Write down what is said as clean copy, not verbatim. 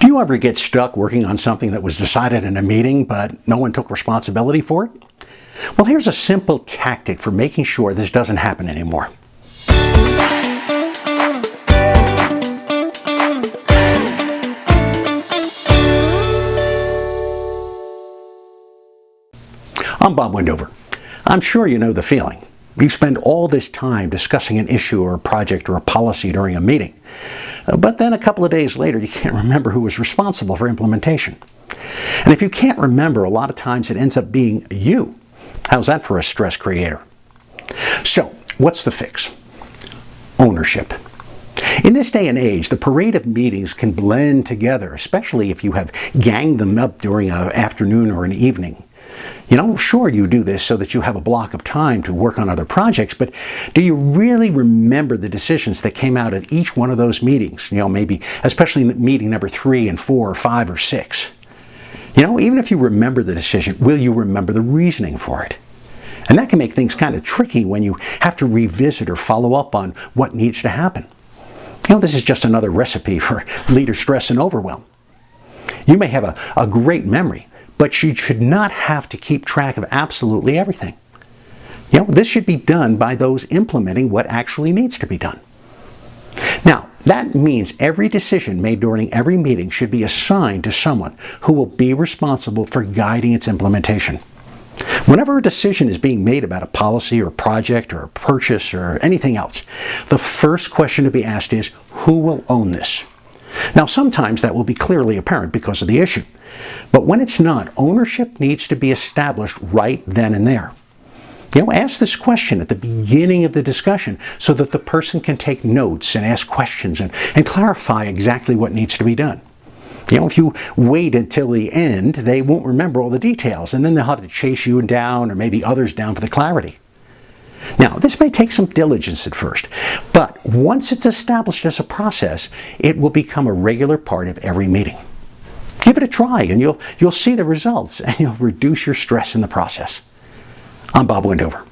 Do you ever get stuck working on something that was decided in a meeting, but no one took responsibility for it? Well, here's a simple tactic for making sure this doesn't happen anymore. I'm Bob Wendover. I'm sure you know the feeling. You spend all this time discussing an issue or a project or a policy during a meeting. But then a couple of days later, you can't remember who was responsible for implementation. And if you can't remember, a lot of times it ends up being you. How's that for a stress creator? So, what's the fix? Ownership. In this day and age, the parade of meetings can blend together, especially if you have ganged them up during an afternoon or an evening. Sure, you do this so that you have a block of time to work on other projects, but do you really remember the decisions that came out of each one of those meetings? Maybe especially meeting number 3 and 4 or 5 or 6. Even if you remember the decision, will you remember the reasoning for it? And that can make things kind of tricky when you have to revisit or follow up on what needs to happen. This is just another recipe for leader stress and overwhelm. You may have a great memory, but you should not have to keep track of absolutely everything. This should be done by those implementing what actually needs to be done. Now, that means every decision made during every meeting should be assigned to someone who will be responsible for guiding its implementation. Whenever a decision is being made about a policy or a project or a purchase or anything else, the first question to be asked is, who will own this? Now, sometimes that will be clearly apparent because of the issue. But when it's not, ownership needs to be established right then and there. Ask this question at the beginning of the discussion so that the person can take notes and ask questions and clarify exactly what needs to be done. If you wait until the end, they won't remember all the details, and then they'll have to chase you down or maybe others down for the clarity. Now, this may take some diligence at first, but once it's established as a process, it will become a regular part of every meeting. Give it a try, and you'll see the results, and you'll reduce your stress in the process. I'm Bob Wendover.